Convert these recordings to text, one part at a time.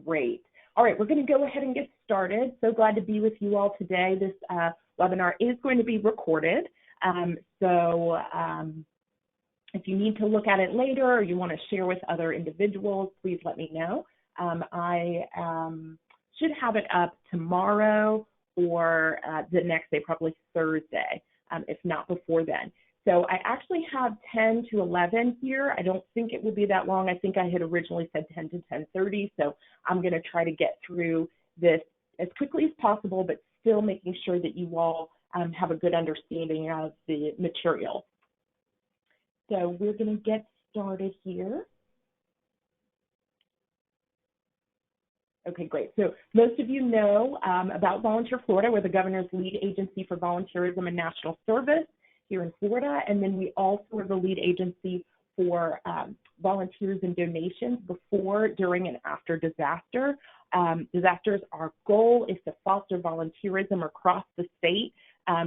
Great. All right, we're going to go ahead and get started. So glad to be with you all today. This webinar is going to be recorded. If you need to look at it later or you want to share with other individuals, please let me know. I should have it up tomorrow or the next day, probably Thursday, if not before then. So I actually have 10 to 11 here. I don't think it will be that long. I think I had originally said 10 to 10:30, so I'm going to try to get through this as quickly as possible, but still making sure that you all have a good understanding of the material. So we're going to get started here. Okay, great. So most of you know about Volunteer Florida. We're the governor's lead agency for volunteerism and national service here in Florida, and then we also are the lead agency for volunteers and donations before, during, and after disaster. Disasters, our goal is to foster volunteerism across the state.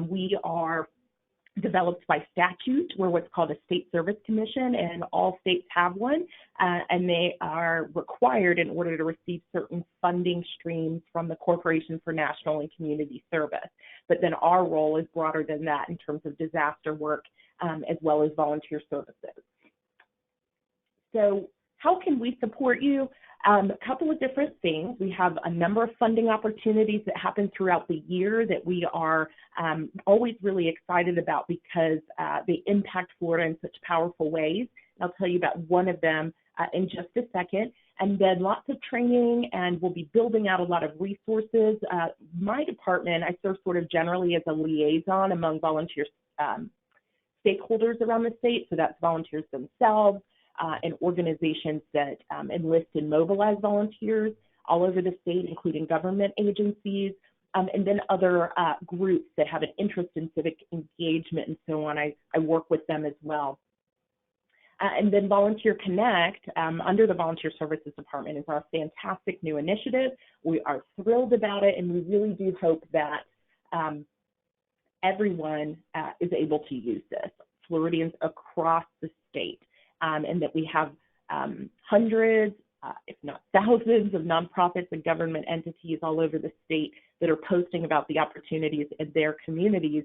We are developed by statute. We're what's called a state service commission, and all states have one, and they are required in order to receive certain funding streams from the Corporation for National and Community Service. But then our role is broader than that in terms of disaster work as well as volunteer services. So how can we support you? A couple of different things. We have a number of funding opportunities that happen throughout the year that we are always really excited about because they impact Florida in such powerful ways. And I'll tell you about one of them in just a second. And then lots of training, and we'll be building out a lot of resources. My department, I serve sort of generally as a liaison among volunteer stakeholders around the state. So that's volunteers themselves, and organizations that enlist and mobilize volunteers all over the state, including government agencies, and then other groups that have an interest in civic engagement and so on. I work with them as well. And then Volunteer Connect, under the Volunteer Services Department, is our fantastic new initiative. We are thrilled about it, and we really do hope that everyone is able to use this, Floridians across the state. And that we have hundreds, if not thousands, of nonprofits and government entities all over the state that are posting about the opportunities in their communities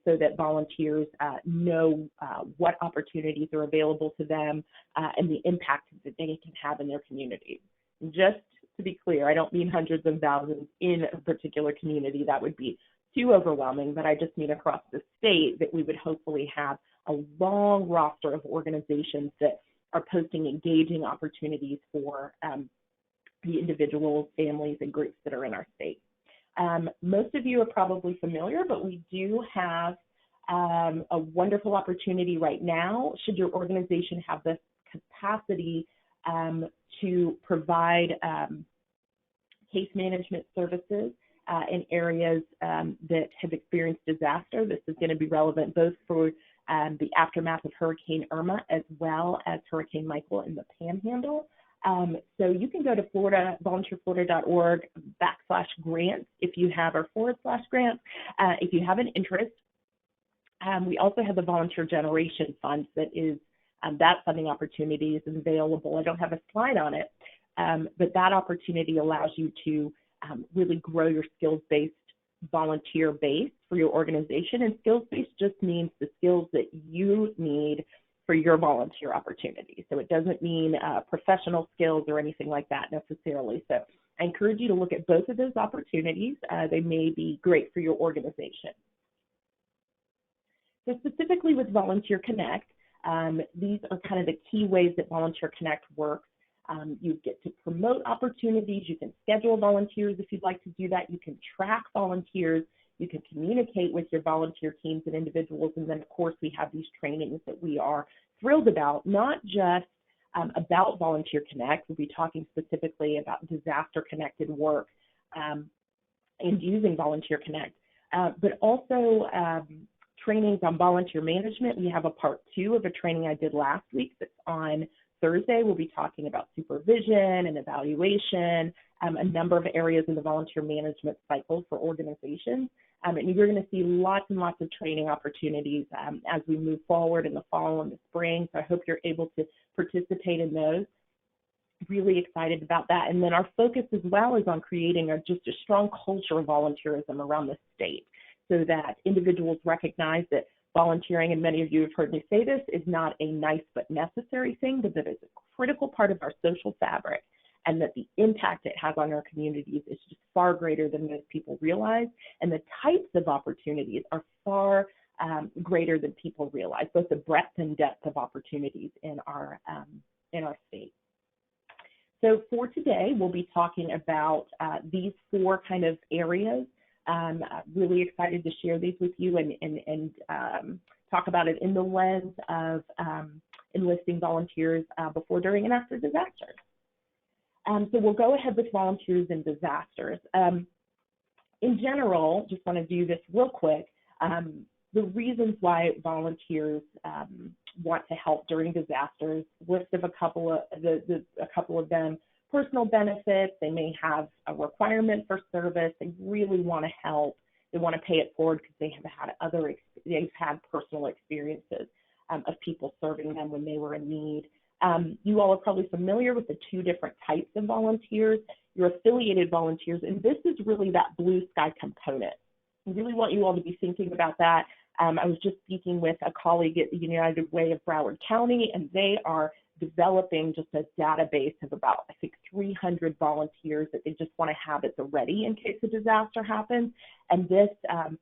so that volunteers know what opportunities are available to them and the impact that they can have in their communities. Just to be clear, I don't mean hundreds of thousands in a particular community. That would be too overwhelming, but I just mean across the state that we would hopefully have a long roster of organizations that are posting engaging opportunities for the individuals, families, and groups that are in our state. Most of you are probably familiar, but we do have a wonderful opportunity right now, should your organization have the capacity to provide case management services in areas that have experienced disaster. This is going to be relevant both for the aftermath of Hurricane Irma as well as Hurricane Michael in the Panhandle. So you can go to volunteerflorida.org/grants if you have, or /grants if you have an interest. We also have the Volunteer Generation Fund that is, that funding opportunity is available. I don't have a slide on it, but that opportunity allows you to really grow your skills-based volunteer base for your organization. And skills-based just means the skills that you need for your volunteer opportunity. So it doesn't mean professional skills or anything like that necessarily. So I encourage you to look at both of those opportunities. They may be great for your organization. So specifically with Volunteer Connect, these are kind of the key ways that Volunteer Connect works. You get to promote opportunities. You can schedule volunteers if you'd like to do that. You can track volunteers. You can communicate with your volunteer teams and individuals. And then, of course, we have these trainings that we are thrilled about, not just about Volunteer Connect. We'll be talking specifically about disaster-connected work and using Volunteer Connect, but also trainings on volunteer management. We have a part 2 of a training I did last week that's on Thursday. We'll be talking about supervision and evaluation, a number of areas in the volunteer management cycle for organizations. And you're going to see lots and lots of training opportunities as we move forward in the fall and the spring. So I hope you're able to participate in those. really excited about that. And then our focus as well is on creating just a strong culture of volunteerism around the state, so that individuals recognize that volunteering, and many of you have heard me say this, is not a nice but necessary thing, but that it's a critical part of our social fabric, and that the impact it has on our communities is just far greater than most people realize. And the types of opportunities are far greater than people realize, both the breadth and depth of opportunities in our state. So for today, we'll be talking about these four kind of areas. Really excited to share these with you and talk about it in the lens of enlisting volunteers before, during, and after disasters. So we'll go ahead with volunteers in disasters. In general, just want to do this real quick. The reasons why volunteers want to help during disasters, list of a couple of them: personal benefits. They may have a requirement for service. They really want to help. They want to pay it forward because they've had personal experiences of people serving them when they were in need. You all are probably familiar with the two different types of volunteers. Your affiliated volunteers, and this is really that blue sky component. I really want you all to be thinking about that. I was just speaking with a colleague at the United Way of Broward County, and they are developing just a database of about, I think, 300 volunteers that they just want to have at the ready in case a disaster happens. And this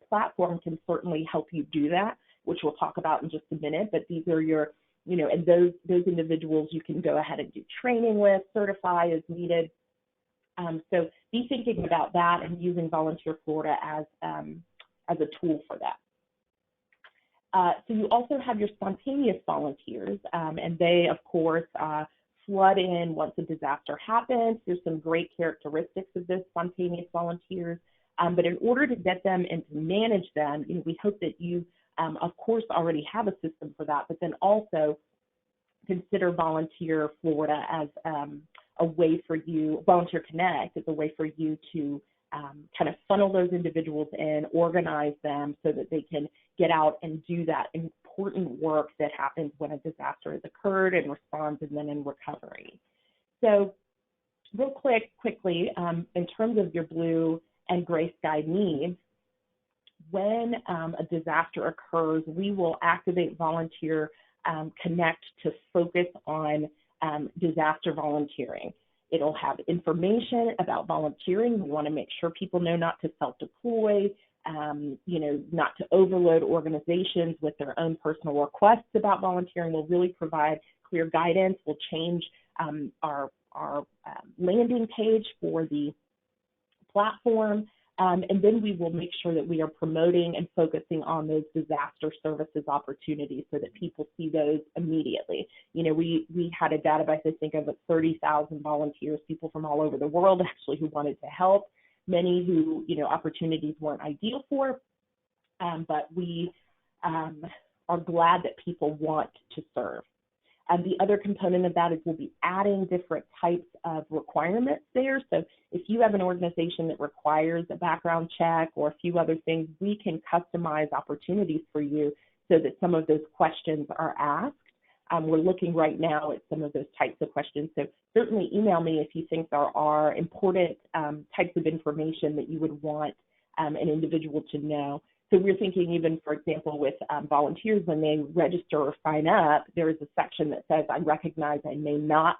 platform can certainly help you do that, which we'll talk about in just a minute. But these are your, and those individuals you can go ahead and do training with, certify as needed. So be thinking about that and using Volunteer Florida as a tool for that. So you also have your spontaneous volunteers, and they, of course, flood in once a disaster happens. There's some great characteristics of those spontaneous volunteers, but in order to get them and to manage them, we hope that you, of course, already have a system for that, but then also consider Volunteer Florida as a way for you, Volunteer Connect as a way for you to kind of funnel those individuals in, organize them so that they can get out and do that important work that happens when a disaster has occurred and responds and then in recovery. So real quickly, in terms of your blue and gray sky needs, when a disaster occurs, we will activate Volunteer Connect to focus on disaster volunteering. It'll have information about volunteering. We want to make sure people know not to self-deploy, not to overload organizations with their own personal requests about volunteering. We'll really provide clear guidance. We'll change our landing page for the platform. And then we will make sure that we are promoting and focusing on those disaster services opportunities so that people see those immediately. We had a database, I think, of 30,000 volunteers, people from all over the world actually who wanted to help, many who, opportunities weren't ideal for, but we are glad that people want to serve. The other component of that is we'll be adding different types of requirements there. So if you have an organization that requires a background check or a few other things, we can customize opportunities for you so that some of those questions are asked. We're looking right now at some of those types of questions. So certainly email me if you think there are important types of information that you would want an individual to know. So we're thinking even, for example, with volunteers, when they register or sign up, there is a section that says, I recognize I may not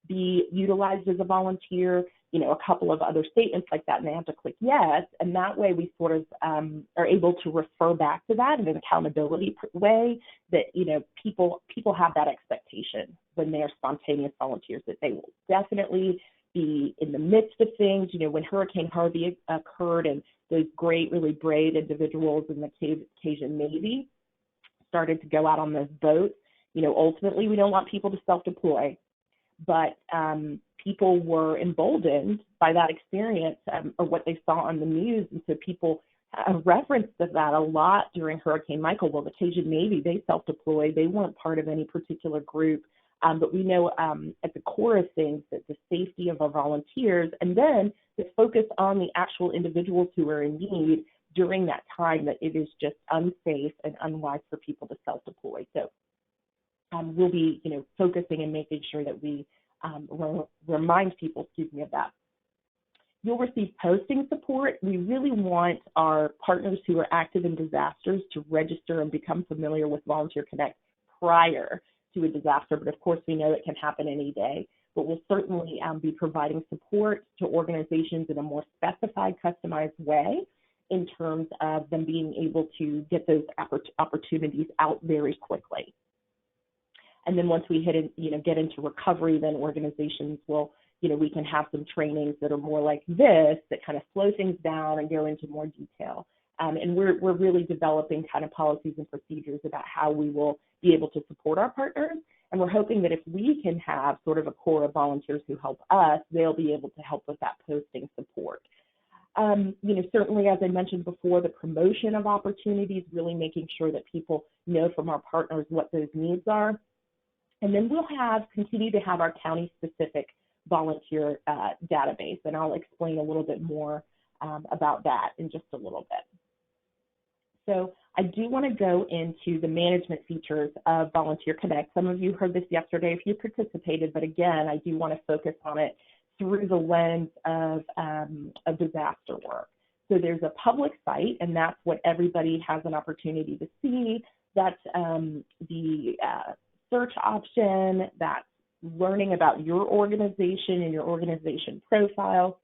be utilized as a volunteer, a couple of other statements like that, and they have to click yes. And that way we sort of are able to refer back to that in an accountability way that, people have that expectation when they are spontaneous volunteers, that they will definitely be in the midst of things. When Hurricane Harvey occurred and those great, really brave individuals in the Cajun Navy started to go out on those boats, ultimately we don't want people to self-deploy, but people were emboldened by that experience or what they saw on the news. And so people referenced that a lot during Hurricane Michael. Well, the Cajun Navy, they self-deployed. They weren't part of any particular group. But we know at the core of things that the safety of our volunteers, and then the focus on the actual individuals who are in need during that time, that it is just unsafe and unwise for people to self-deploy. So we'll be, focusing and making sure that we remind people, of that. You'll receive posting support. We really want our partners who are active in disasters to register and become familiar with Volunteer Connect prior to a disaster, but of course we know it can happen any day. But we'll certainly be providing support to organizations in a more specified, customized way in terms of them being able to get those opportunities out very quickly. And then once we get into recovery, then organizations will, we can have some trainings that are more like this, that kind of slow things down and go into more detail. And we're really developing kind of policies and procedures about how we will be able to support our partners. And we're hoping that if we can have sort of a core of volunteers who help us, they'll be able to help with that posting support. Certainly, as I mentioned before, the promotion of opportunities, really making sure that people know from our partners what those needs are. And then we'll continue to have our county-specific volunteer database, and I'll explain a little bit more about that in just a little bit. So I do want to go into the management features of Volunteer Connect. Some of you heard this yesterday if you participated, but again, I do want to focus on it through the lens of disaster work. So there's a public site, and that's what everybody has an opportunity to see. That's the search option, that's learning about your organization and your organization profile.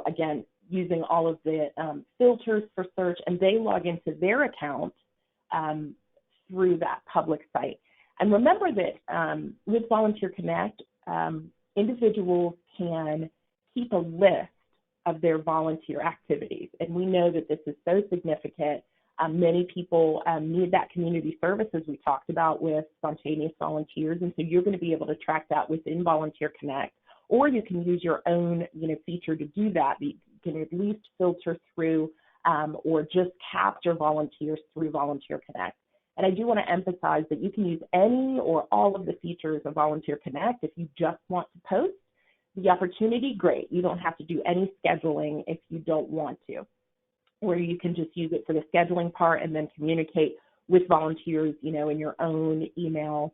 Again, using all of the filters for search, and they log into their account through that public site. And remember that with Volunteer Connect, individuals can keep a list of their volunteer activities. And we know that this is so significant. Many people need that community service, as we talked about with spontaneous volunteers. And so you're going to be able to track that within Volunteer Connect, or you can use your own feature to do that. You can at least filter through or just capture volunteers through Volunteer Connect. And I do want to emphasize that you can use any or all of the features of Volunteer Connect. If you just want to post the opportunity, great. You don't have to do any scheduling if you don't want to. Or you can just use it for the scheduling part and then communicate with volunteers, in your own email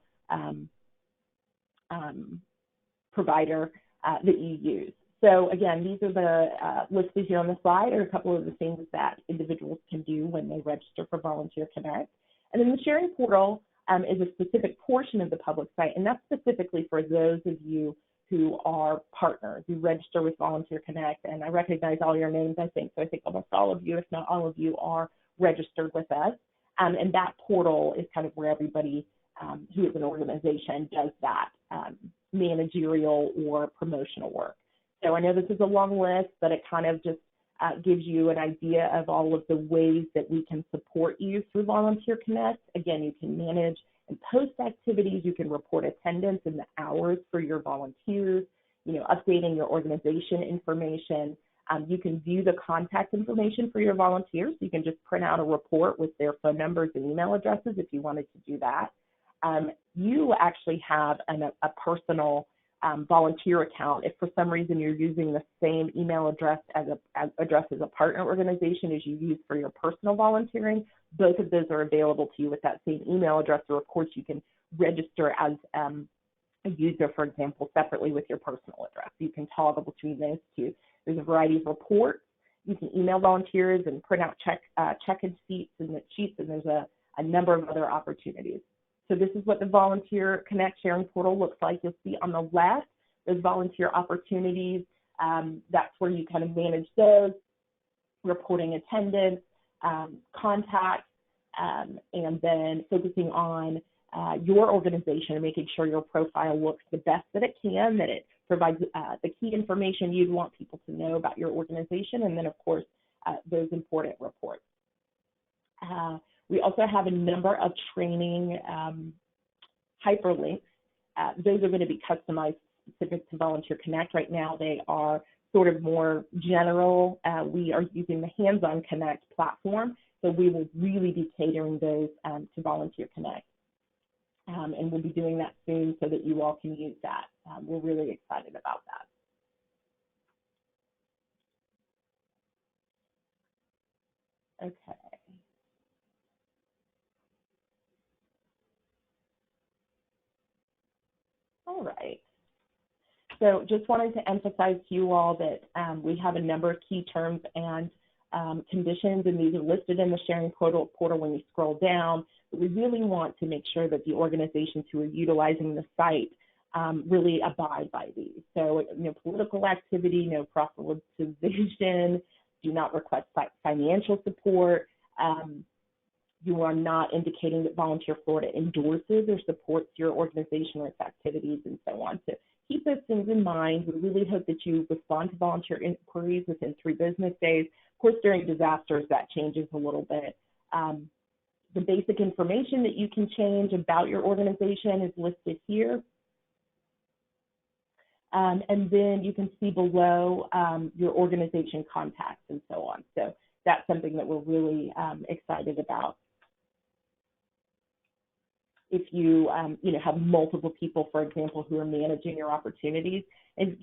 provider that you use. So again, these are the listed here on the slide, are a couple of the things that individuals can do when they register for Volunteer Connect. And then the sharing portal is a specific portion of the public site, and that's specifically for those of you who are partners, who register with Volunteer Connect. And I recognize all your names, I think. So I think almost all of you, if not all of you, are registered with us. And that portal is kind of where everybody who is an organization does that managerial or promotional work. So I know this is a long list, but it kind of just gives you an idea of all of the ways that we can support you through Volunteer Connect. Again, you can manage and post activities, you can report attendance and the hours for your volunteers, updating your organization information. You can view the contact information for your volunteers. You can just print out a report with their phone numbers and email addresses if you wanted to do that. You actually have a personal volunteer account. If for some reason you're using the same email address as a partner organization as you use for your personal volunteering, both of those are available to you with that same email address. Or of course you can register as a user, for example, separately with your personal address. You can toggle between those two. There's a variety of reports. You can email volunteers and print out check-in sheets, and there's a number of other opportunities. So this is what the Volunteer Connect sharing portal looks like. You'll see on the left, there's volunteer opportunities. That's where you kind of manage those, reporting attendance, contacts, and then focusing on your organization and making sure your profile looks the best that it can, that it provides the key information you'd want people to know about your organization, and then, of course, those important reports. We also have a number of training hyperlinks. Those are going to be customized specific to Volunteer Connect. Right now, they are sort of more general. We are using the Hands-on Connect platform, so we will really be catering those to Volunteer Connect. And we'll be doing that soon so that you all can use that. We're really excited about that. Okay. All right. So just wanted to emphasize to you all that we have a number of key terms and conditions, and these are listed in the sharing portal when you scroll down. But we really want to make sure that the organizations who are utilizing the site really abide by these. So no political activity, no proselytization, do not request financial support. You are not indicating that Volunteer Florida endorses or supports your organization or its activities, and so on. So keep those things in mind. We really hope that you respond to volunteer inquiries within 3 business days. Of course, during disasters, that changes a little bit. The basic information that you can change about your organization is listed here. And then you can see below your organization contacts and so on. So that's something that we're really excited about. If you, have multiple people, for example, who are managing your opportunities, and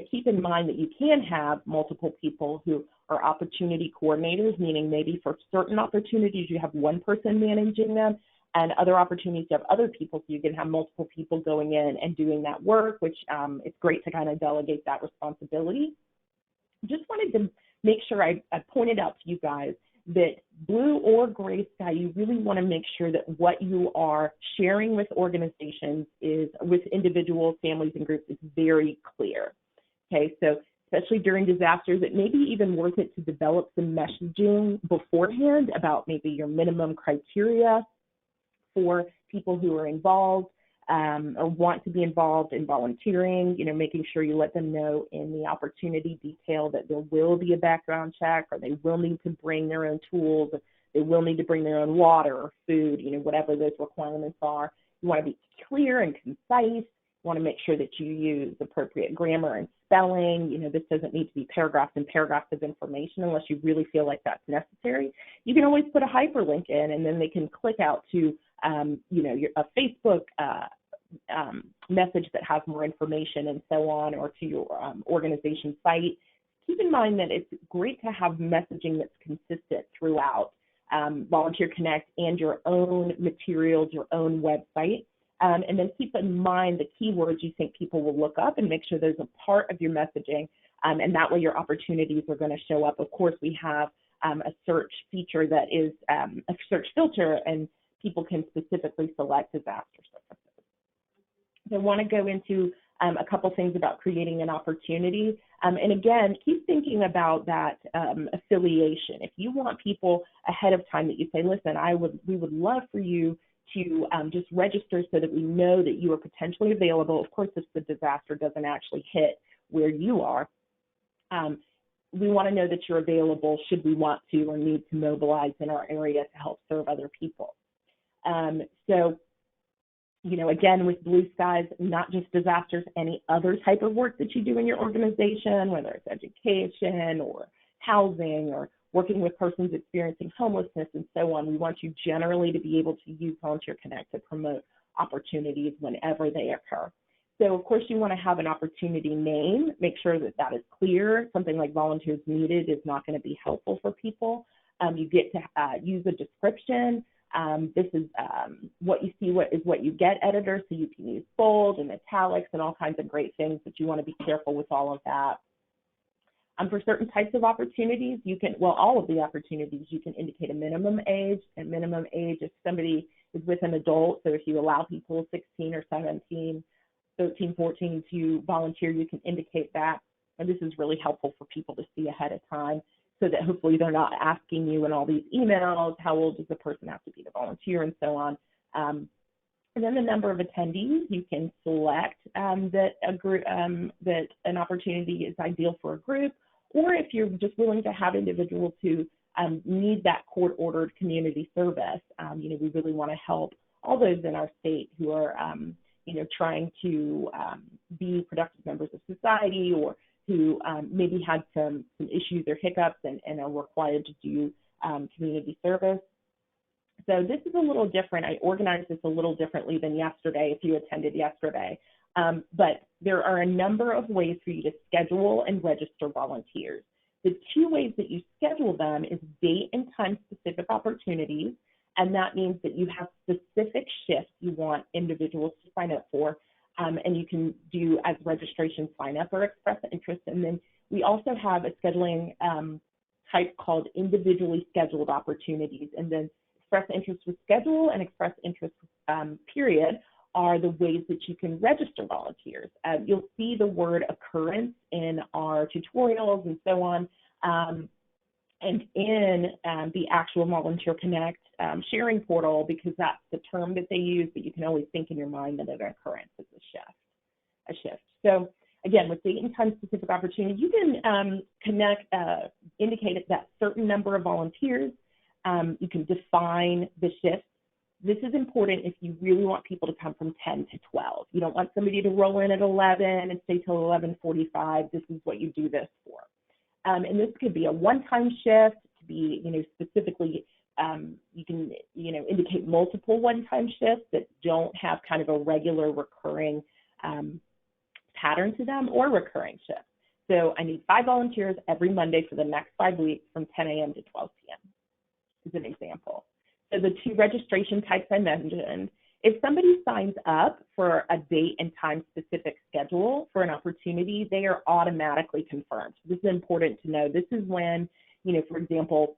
keep in mind that you can have multiple people who are opportunity coordinators, meaning maybe for certain opportunities you have one person managing them, and other opportunities you have other people, so you can have multiple people going in and doing that work, which it's great to kind of delegate that responsibility. Just wanted to make sure I pointed out to you guys that blue or gray sky, you really want to make sure that what you are sharing with organizations is, with individuals, families, and groups, is very clear. Okay, so especially during disasters, it may be even worth it to develop some messaging beforehand about maybe your minimum criteria for people who are involved or want to be involved in volunteering, making sure you let them know in the opportunity detail that there will be a background check, or they will need to bring their own tools, or they will need to bring their own water or food, whatever those requirements are. You want to be clear and concise. You want to make sure that you use appropriate grammar and spelling. This doesn't need to be paragraphs and paragraphs of information unless you really feel like that's necessary. You can always put a hyperlink in, and then they can click out to a Facebook message that has more information and so on, or to your organization site. Keep in mind that it's great to have messaging that's consistent throughout Volunteer Connect and your own materials, your own website. And then keep in mind the keywords you think people will look up, and make sure those are part of your messaging, and that way your opportunities are going to show up. Of course, we have a search feature that is a search filter, and people can specifically select disaster services. So I want to go into a couple things about creating an opportunity. And again, keep thinking about that affiliation. If you want people ahead of time that you say, listen, we would love for you to just register so that we know that you are potentially available. Of course, if the disaster doesn't actually hit where you are, we want to know that you're available should we want to or need to mobilize in our area to help serve other people. Again, with Blue Skies, not just disasters, any other type of work that you do in your organization, whether it's education or housing or working with persons experiencing homelessness and so on, we want you generally to be able to use Volunteer Connect to promote opportunities whenever they occur. So, of course, you want to have an opportunity name. Make sure that that is clear. Something like volunteers needed is not going to be helpful for people. You get to use a description. This is what you see is what you get, editor, so you can use bold and italics and all kinds of great things, but you want to be careful with all of that. For certain types of opportunities, all of the opportunities, you can indicate a minimum age. And minimum age, if somebody is with an adult, so if you allow people 16 or 17, 13, 14 to volunteer, you can indicate that. And this is really helpful for people to see ahead of time, so that hopefully they're not asking you in all these emails, how old does the person have to be to volunteer, and so on. And then the number of attendees, you can select that an opportunity is ideal for a group, or if you're just willing to have individuals who need that court-ordered community service. We really want to help all those in our state who are, trying to be productive members of society, or who maybe had some issues or hiccups and are required to do community service. So this is a little different. I organized this a little differently than yesterday, if you attended yesterday. But there are a number of ways for you to schedule and register volunteers. The 2 ways that you schedule them is date and time specific opportunities, and that means that you have specific shifts you want individuals to sign up for. and you can do as registration sign up or express interest. And then we also have a scheduling type called individually scheduled opportunities. And then express interest with schedule and express interest period are the ways that you can register volunteers. You'll see the word occurrence in our tutorials and so on. And in the actual Volunteer Connect sharing portal, because that's the term that they use, but you can always think in your mind that an occurrence is a shift. So again, with date and time specific opportunity, you can indicate that certain number of volunteers. You can define the shifts. This is important if you really want people to come from 10 to 12. You don't want somebody to roll in at 11 and stay till 11:45. This is what you do this for. And this could be a one-time shift, to be, specifically, you can, indicate multiple one-time shifts that don't have kind of a regular recurring pattern to them, or recurring shifts. So I need 5 volunteers every Monday for the next 5 weeks from 10 a.m. to 12 p.m. is an example. So the 2 registration types I mentioned, if somebody signs up for a date and time specific schedule for an opportunity, they are automatically confirmed. This is important to know. This is when, for example,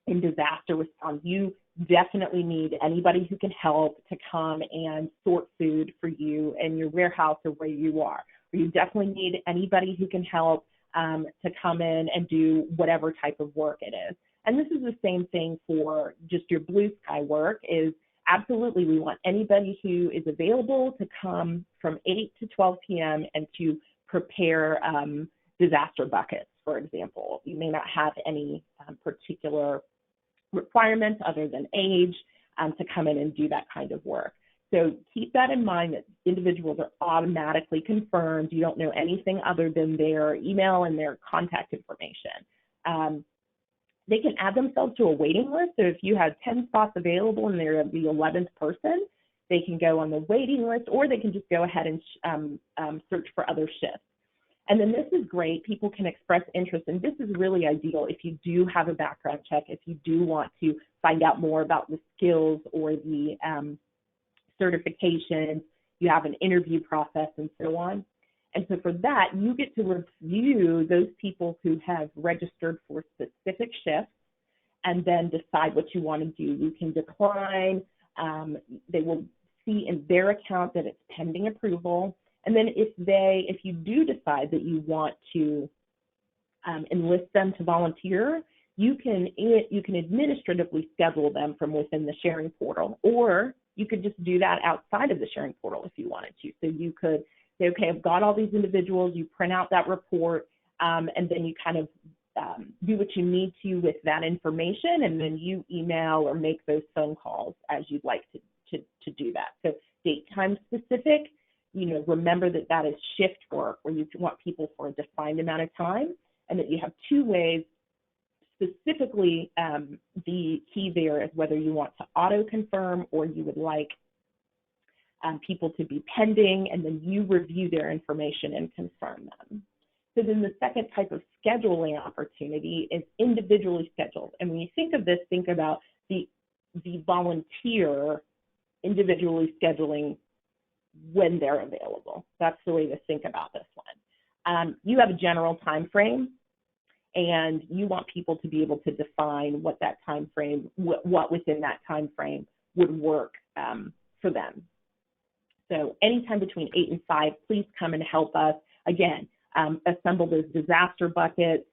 in disaster response, you definitely need anybody who can help to come and sort food for you in your warehouse or where you are. Or you definitely need anybody who can help to come in and do whatever type of work it is. And this is the same thing for just your blue sky work. Is absolutely, we want anybody who is available to come from 8 to 12 p.m. and to prepare disaster buckets, for example. You may not have any particular requirements other than age to come in and do that kind of work. So keep that in mind, that individuals are automatically confirmed. You don't know anything other than their email and their contact information. They can add themselves to a waiting list. So if you have 10 spots available and they're the 11th person, they can go on the waiting list, or they can just go ahead and search for other shifts. And then this is great. People can express interest, and this is really ideal if you do have a background check, if you do want to find out more about the skills or the certifications, you have an interview process and so on. And so for that, you get to review those people who have registered for specific shifts and then decide what you want to do. You can decline. They will see in their account that it's pending approval. And then if you do decide that you want to enlist them to volunteer, you can administratively schedule them from within the sharing portal, or you could just do that outside of the sharing portal if you wanted to. So you could say, okay, I've got all these individuals, you print out that report, and then you kind of do what you need to with that information, and then you email or make those phone calls as you'd like to do that. So date time specific, remember that is shift work where you want people for a defined amount of time, and that you have 2 ways. Specifically, the key there is whether you want to auto-confirm or you would like people to be pending, and then you review their information and confirm them. So then the second type of scheduling opportunity is individually scheduled. And when you think of this, think about the volunteer individually scheduling when they're available. That's the way to think about this one. You have a general time frame, and you want people to be able to define what that time frame, what within that time frame would work for them. So anytime between 8 and 5, please come and help us. Again, assemble those disaster buckets,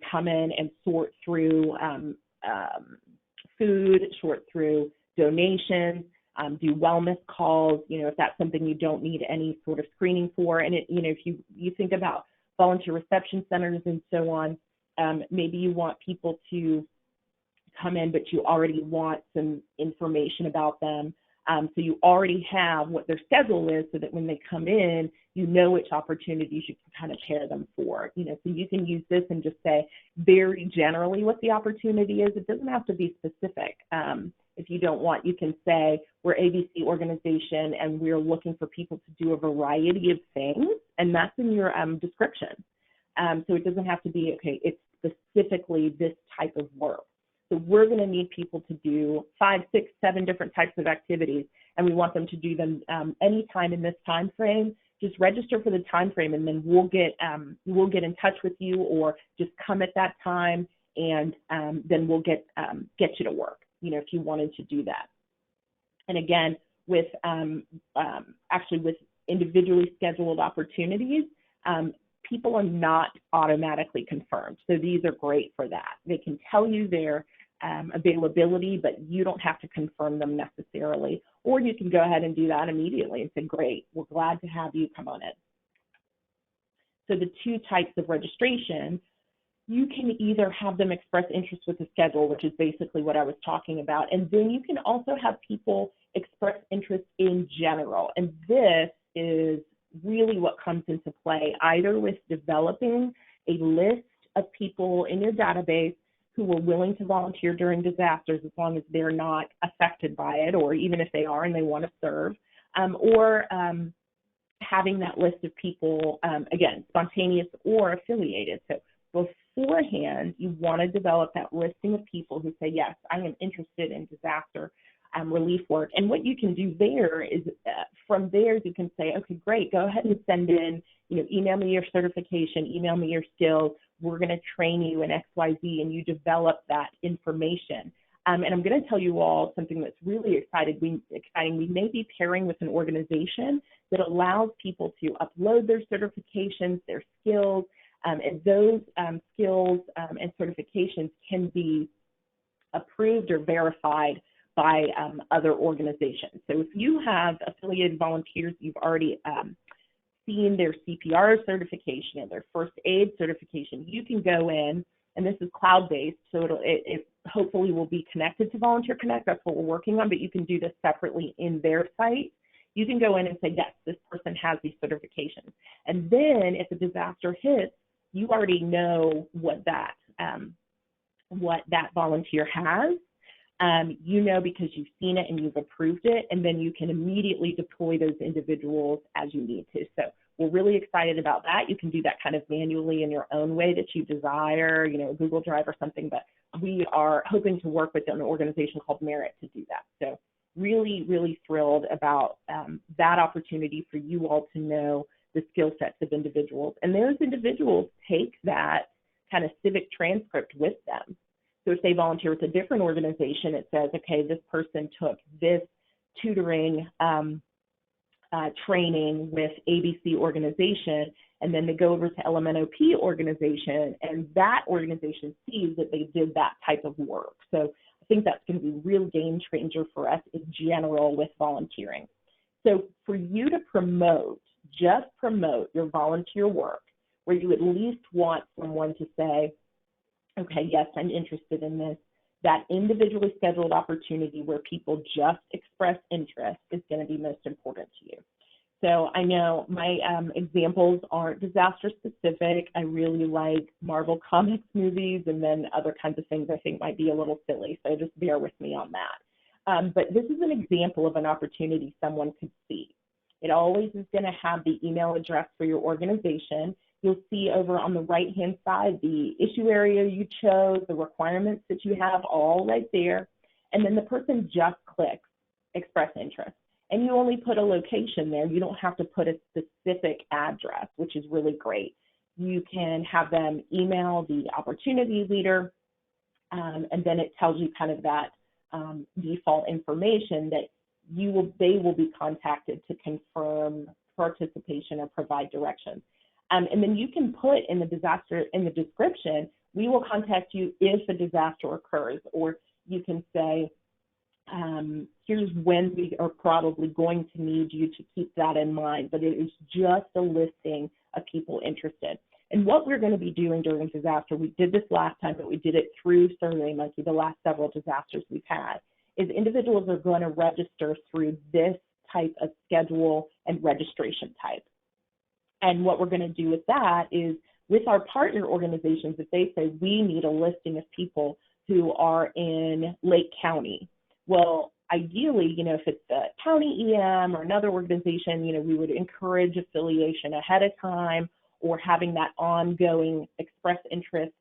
come in and sort through food, sort through donations, do wellness calls, if that's something you don't need any sort of screening for. And if you think about volunteer reception centers and so on, maybe you want people to come in, but you already want some information about them. So you already have what their schedule is, so that when they come in, you know which opportunities you can kind of pair them for. So you can use this and just say very generally what the opportunity is. It doesn't have to be specific. If you don't want, you can say we're ABC organization and we're looking for people to do a variety of things, and that's in your description. So it doesn't have to be, okay, it's specifically this type of work. So we're going to need people to do 5, 6, 7 different types of activities. and we want them to do them anytime in this time frame, just register for the time frame, and then we'll get in touch with you, or just come at that time, and then we'll get you to work, if you wanted to do that. And again, with with individually scheduled opportunities, people are not automatically confirmed. So these are great for that. They can tell you their availability, but you don't have to confirm them necessarily. Or you can go ahead and do that immediately and say, great, we're glad to have you, come on in. So the two types of registration, you can either have them express interest with the schedule, which is basically what I was talking about, and then you can also have people express interest in general. And this is really what comes into play, either with developing a list of people in your database who are willing to volunteer during disasters as long as they're not affected by it, or even if they are and they want to serve, or having that list of people, again, spontaneous or affiliated. So beforehand, you want to develop that listing of people who say, yes, I am interested in disaster relief work. And what you can do there is, from there, you can say, okay, great, go ahead and send in, email me your certification, email me your skills. We're going to train you in XYZ, and you develop that information. And I'm going to tell you all something that's really exciting. We may be pairing with an organization that allows people to upload their certifications, their skills, and those skills and certifications can be approved or verified by other organizations. So if you have affiliated volunteers, you've already seen their CPR certification and their first aid certification, you can go in, and this is cloud-based, so it hopefully will be connected to Volunteer Connect. That's what we're working on, but you can do this separately in their site. You can go in and say, yes, this person has these certifications. And then if a disaster hits, you already know what that volunteer has. Because you've seen it and you've approved it, and then you can immediately deploy those individuals as you need to. So we're really excited about that. You can do that kind of manually in your own way that you desire, Google Drive or something, but we are hoping to work with an organization called Merit to do that. So really, really thrilled about that opportunity for you all to know the skill sets of individuals. And those individuals take that kind of civic transcript with them. So if they volunteer with a different organization, it says, okay, this person took this tutoring training with ABC organization, and then they go over to LMNOP organization, and that organization sees that they did that type of work. So I think that's going to be a real game changer for us in general with volunteering. So for you to just promote your volunteer work, where you at least want someone to say, okay, yes, I'm interested in this, that individually scheduled opportunity where people just express interest is going to be most important to you. So I know my examples aren't disaster specific. I really like Marvel Comics movies, and then other kinds of things I think might be a little silly, so just bear with me on that. But this is an example of an opportunity someone could see. It always is going to have the email address for your organization. You'll see over on the right-hand side the issue area you chose, the requirements that you have, all right there. And then the person just clicks express interest. And you only put a location there. You don't have to put a specific address, which is really great. You can have them email the opportunity leader, and then it tells you kind of that default information that they will be contacted to confirm participation or provide directions. And then you can put in the description, we will contact you if a disaster occurs, or you can say, here's when we are probably going to need you to keep that in mind, but it is just a listing of people interested. And what we're going to be doing during disaster, we did this last time, but we did it through SurveyMonkey, the last several disasters we've had, is individuals are going to register through this type of schedule and registration type. And what we're going to do with that is, with our partner organizations, if they say we need a listing of people who are in Lake County, well, ideally, if it's the county EM or another organization, we would encourage affiliation ahead of time, or having that ongoing express interest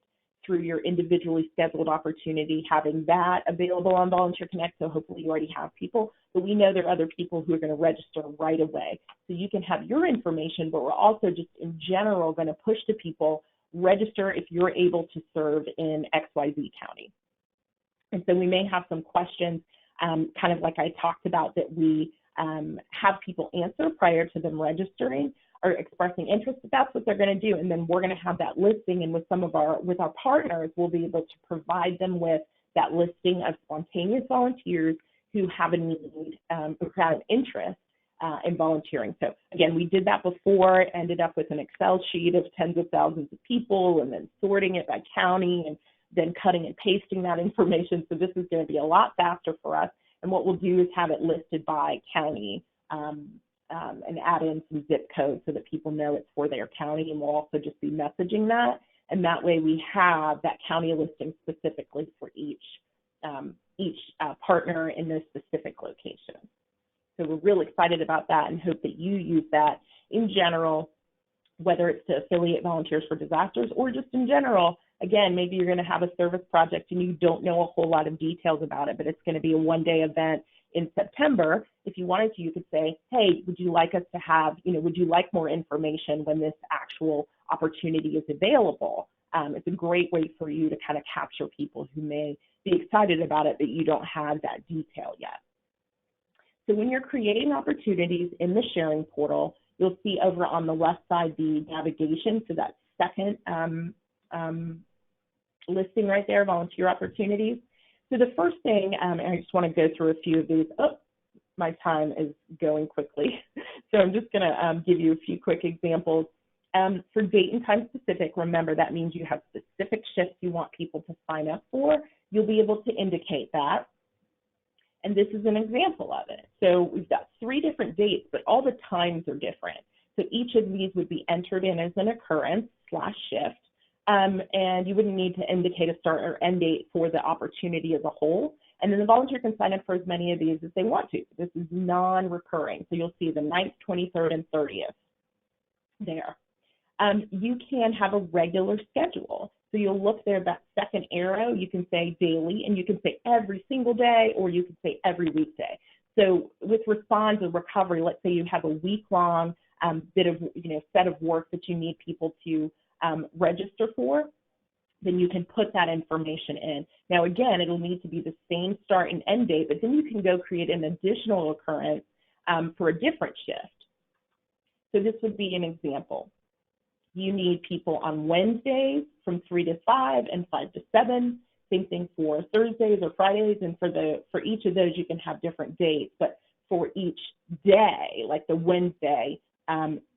through your individually scheduled opportunity, having that available on Volunteer Connect, so hopefully you already have people, but we know there are other people who are going to register right away. So you can have your information, but we're also just in general going to push to people, register if you're able to serve in XYZ county. And so we may have some questions, kind of like I talked about, that we have people answer prior to them registering or expressing interest. But that's what they're going to do, and then we're going to have that listing. And with our partners, we'll be able to provide them with that listing of spontaneous volunteers who have a need or have an interest in volunteering. So again, we did that before, ended up with an Excel sheet of tens of thousands of people, and then sorting it by county, and then cutting and pasting that information. So this is going to be a lot faster for us. And what we'll do is have it listed by county and add in some zip codes so that people know it's for their county. And we'll also just be messaging that. And that way we have that county listing specifically for each partner in those specific locations. So we're really excited about that and hope that you use that in general, whether it's to affiliate Volunteers for Disasters or just in general. Again, maybe you're going to have a service project and you don't know a whole lot of details about it, but it's going to be a one-day event in September. If you wanted to, you could say, hey, would you like us to have, would you like more information when this actual opportunity is available? It's a great way for you to kind of capture people who may be excited about it, but you don't have that detail yet. So when you're creating opportunities in the sharing portal, you'll see over on the left side the navigation, so that second listing right there, volunteer opportunities. So the first thing, and I just want to go through a few of these. Oh, my time is going quickly. So I'm just going to give you a few quick examples. For date and time specific, remember that means you have specific shifts you want people to sign up for. You'll be able to indicate that. And this is an example of it. So we've got 3 different dates, but all the times are different. So each of these would be entered in as an occurrence/shift. And you wouldn't need to indicate a start or end date for the opportunity as a whole. And then the volunteer can sign up for as many of these as they want to. This is non-recurring. So you'll see the 9th, 23rd, and 30th there. You can have a regular schedule. So you'll look there, that second arrow, you can say daily, and you can say every single day, or you can say every weekday. So with response or recovery, let's say you have a week-long bit of, set of work that you need people to register for, then you can put that information in. Now, again, it'll need to be the same start and end date, but then you can go create an additional occurrence for a different shift. So this would be an example. You need people on Wednesdays from 3 to 5 and 5 to 7. Same thing for Thursdays or Fridays, and for each of those you can have different dates. But for each day, like the Wednesday,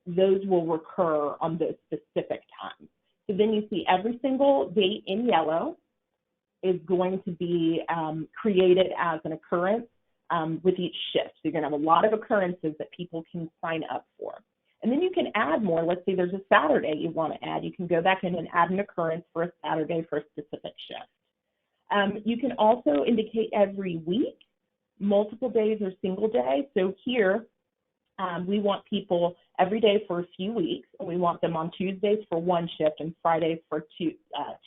those will recur on those specific times. So then you see every single date in yellow is going to be created as an occurrence with each shift. So you're going to have a lot of occurrences that people can sign up for. And then you can add more. Let's say there's a Saturday you want to add. You can go back in and add an occurrence for a Saturday for a specific shift. You can also indicate every week, multiple days or single day. So here, we want people every day for a few weeks, and we want them on Tuesdays for 1 shift and Fridays for two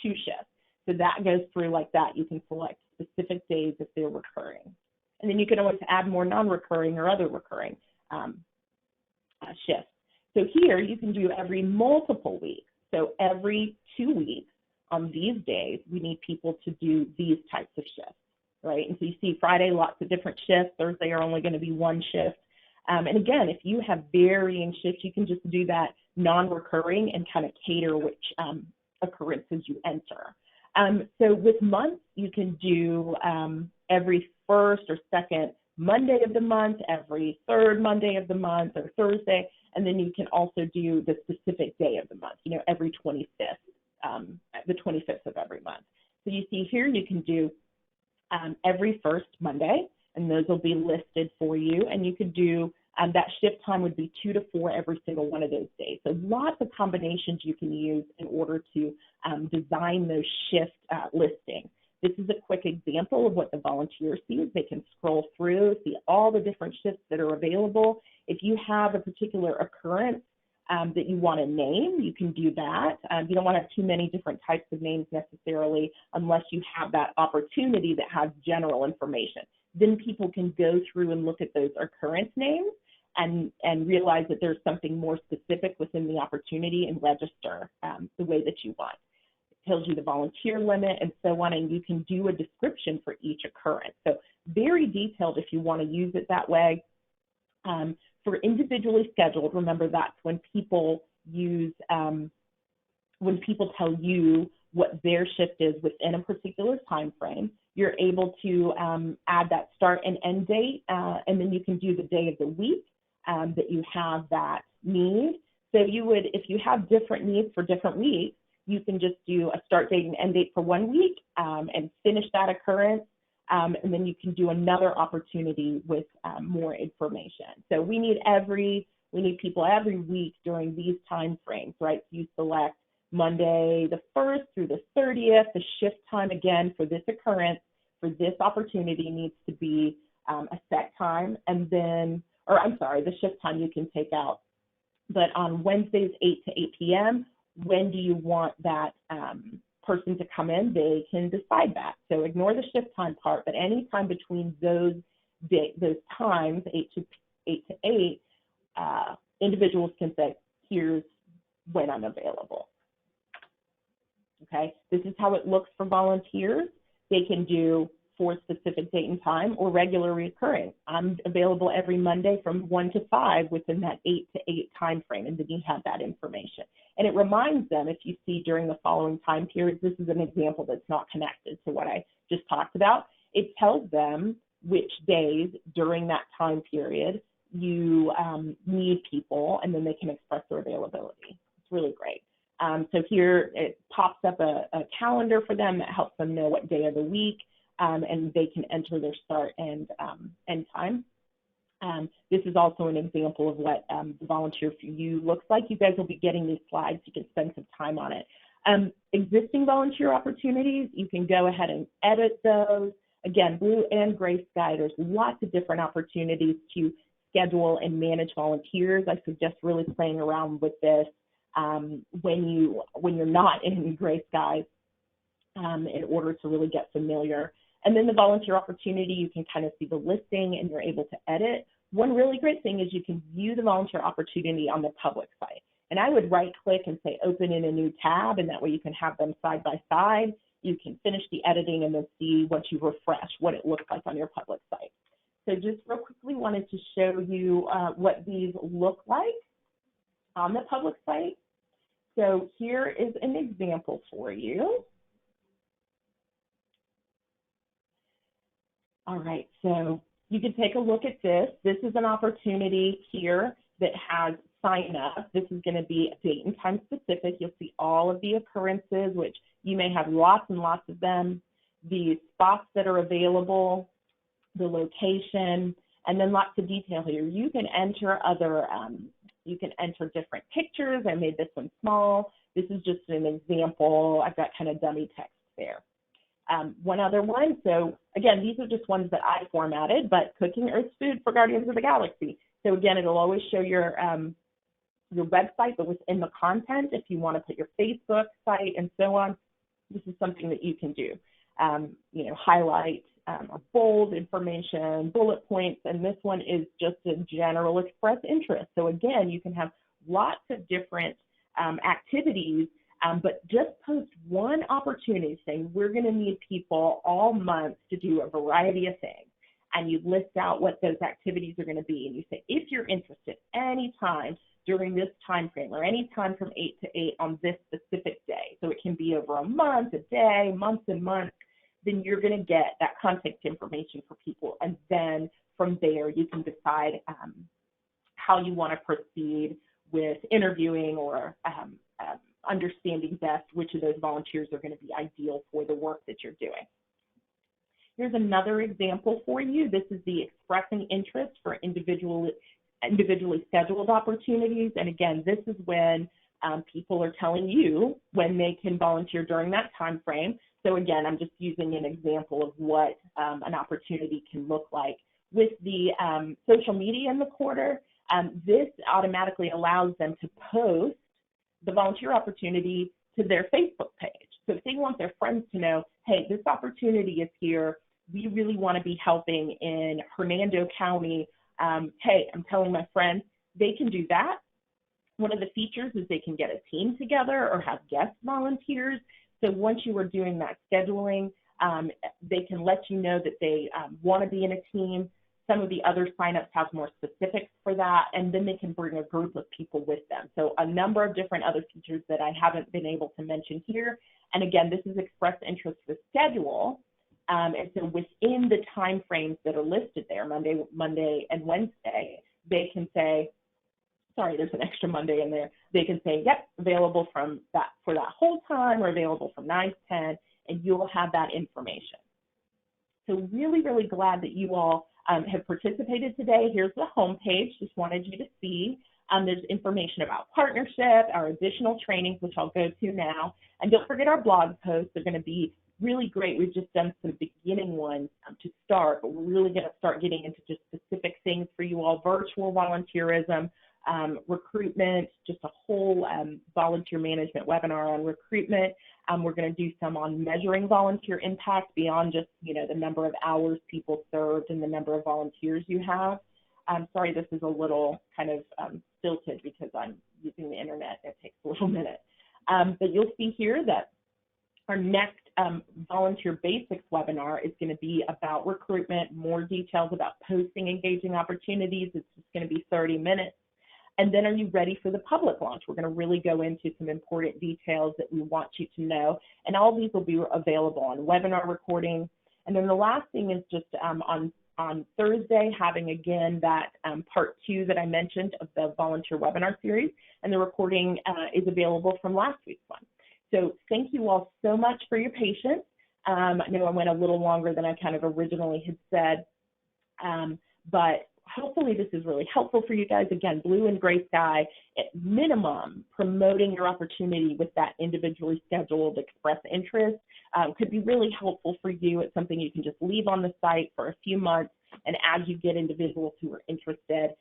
shifts. So that goes through like that. You can select specific days if they're recurring. And then you can always add more non-recurring or other recurring shifts. So here you can do every multiple weeks. So every 2 weeks on these days, we need people to do these types of shifts, right? And so you see Friday, lots of different shifts. Thursday are only going to be 1 shift. And again, if you have varying shifts, you can just do that non-recurring and kind of cater which occurrences you enter. So with months, you can do every first or second Monday of the month, every third Monday of the month or Thursday, and then you can also do the specific day of the month, every 25th, the 25th of every month. So you see here you can do every first Monday, and those will be listed for you, and you could do that shift time would be 2 to 4 every single one of those days. So lots of combinations you can use in order to design those shift listings. This is a quick example of what the volunteer sees. They can scroll through, see all the different shifts that are available. If you have a particular occurrence that you want to name, you can do that. You don't want to have too many different types of names necessarily unless you have that opportunity that has general information. Then people can go through and look at those occurrence names and realize that there's something more specific within the opportunity and register the way that you want. It tells you the volunteer limit and so on, and you can do a description for each occurrence. So very detailed if you want to use it that way. For individually scheduled, remember that's when people use, when people tell you what their shift is within a particular time frame, you're able to add that start and end date, and then you can do the day of the week that you have that need. So you would, if you have different needs for different weeks, you can just do a start date and end date for 1 week and finish that occurrence. And then you can do another opportunity with more information. So we need people every week during these time frames, right? So you select Monday the 1st through the 30th. The shift time, again, for this occurrence, for this opportunity needs to be a set time. And then, or I'm sorry, the shift time you can take out. But on Wednesdays, 8 to 8 p.m., when do you want that person to come in? They can decide that. So ignore the shift time part, but any time between those times, 8 to 8, individuals can say, here's when I'm available. Okay, this is how it looks for volunteers. They can do for a specific date and time or regular recurring. I'm available every Monday from 1 to 5 within that 8 to 8 time frame, and then you have that information. And it reminds them, if you see during the following time periods, this is an example that's not connected to what I just talked about. It tells them which days during that time period you need people, and then they can express their availability. It's really great. So here it pops up a calendar for them that helps them know what day of the week, and they can enter their start and end time. This is also an example of what the volunteer for you looks like. You guys will be getting these slides. You can spend some time on it. Existing volunteer opportunities, you can go ahead and edit those. Again, blue and gray sky, there's lots of different opportunities to schedule and manage volunteers. I suggest really playing around with this when you're not in gray skies in order to really get familiar. And then the volunteer opportunity, you can kind of see the listing and you're able to edit. One really great thing is you can view the volunteer opportunity on the public site. And I would right click and say open in a new tab, and that way you can have them side by side. You can finish the editing and then see once you refresh what it looks like on your public site. So just real quickly wanted to show you what these look like on the public site. So here is an example for you. All right, so you can take a look at this. This is an opportunity here that has sign up. This is going to be date and time specific. You'll see all of the occurrences, which you may have lots and lots of them, the spots that are available, the location, and then lots of detail here. You can enter different pictures. I made this one small. This is just an example. I've got kind of dummy text there. One other one, so again, these are just ones that I formatted, but cooking Earth's food for Guardians of the Galaxy. So again, it'll always show your website, but within the content, if you want to put your Facebook site and so on, this is something that you can do. Highlight or bold information, bullet points, and this one is just a general express interest. So again, you can have lots of different activities, but just post one opportunity saying we're going to need people all month to do a variety of things. And you list out what those activities are going to be. And you say, if you're interested anytime during this time frame or any time from 8 to 8 on this specific day, so it can be over a month, a day, months and months, then you're going to get that contact information for people. And then from there, you can decide how you want to proceed with interviewing or understanding best which of those volunteers are going to be ideal for the work that you're doing. Here's another example for you. This is the expressing interest for individually scheduled opportunities. And again, this is when people are telling you when they can volunteer during that time frame. So again, I'm just using an example of what an opportunity can look like. With the social media in the quarter, this automatically allows them to post the volunteer opportunity to their Facebook page. So if they want their friends to know, hey, this opportunity is here, we really want to be helping in Hernando County, hey, I'm telling my friends, they can do that. One of the features is they can get a team together or have guest volunteers. So once you are doing that scheduling, they can let you know that they want to be in a team. Some of the other signups have more specifics for that, and then they can bring a group of people with them. So a number of different other features that I haven't been able to mention here. And again, this is expressed interest with schedule. And so within the time frames that are listed there, Monday and Wednesday, they can say, sorry, there's an extra Monday in there. They can say, yep, available for that whole time, or available from 9 to 10, and you'll have that information. So really, really glad that you all have participated today. Here's the homepage. Just wanted you to see. There's information about partnership, our additional trainings, which I'll go to now. And don't forget our blog posts. They're going to be really great. We've just done some beginning ones to start, but we're really going to start getting into just specific things for you all: virtual volunteerism, recruitment, just a whole volunteer management webinar on recruitment. We're going to do some on measuring volunteer impact beyond just, the number of hours people served and the number of volunteers you have. Sorry, this is a little kind of stilted because I'm using the internet. It takes a little minute. But you'll see here that our next Volunteer Basics webinar is going to be about recruitment, more details about posting engaging opportunities. It's just going to be 30 minutes. And then, are you ready for the public launch? We're going to really go into some important details that we want you to know. And all these will be available on webinar recording. And then the last thing is just on Thursday, having again that part 2 that I mentioned of the volunteer webinar series. And the recording is available from last week's one. So thank you all so much for your patience. I know I went a little longer than I kind of originally had said, but hopefully this is really helpful for you guys. Again, blue and gray sky, at minimum, promoting your opportunity with that individually scheduled express interest could be really helpful for you. It's something you can just leave on the site for a few months, and as you get individuals who are interested,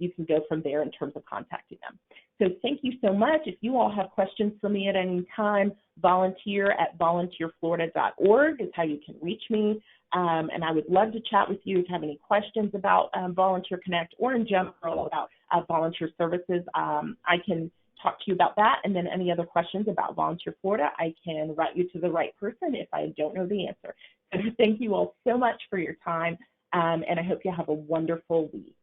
you can go from there in terms of contacting them. So thank you so much. If you all have questions for me at any time, volunteer@volunteerflorida.org is how you can reach me. And I would love to chat with you if you have any questions about Volunteer Connect or in general about volunteer services. I can talk to you about that, and then any other questions about Volunteer Florida, I can route you to the right person if I don't know the answer. So thank you all so much for your time, and I hope you have a wonderful week.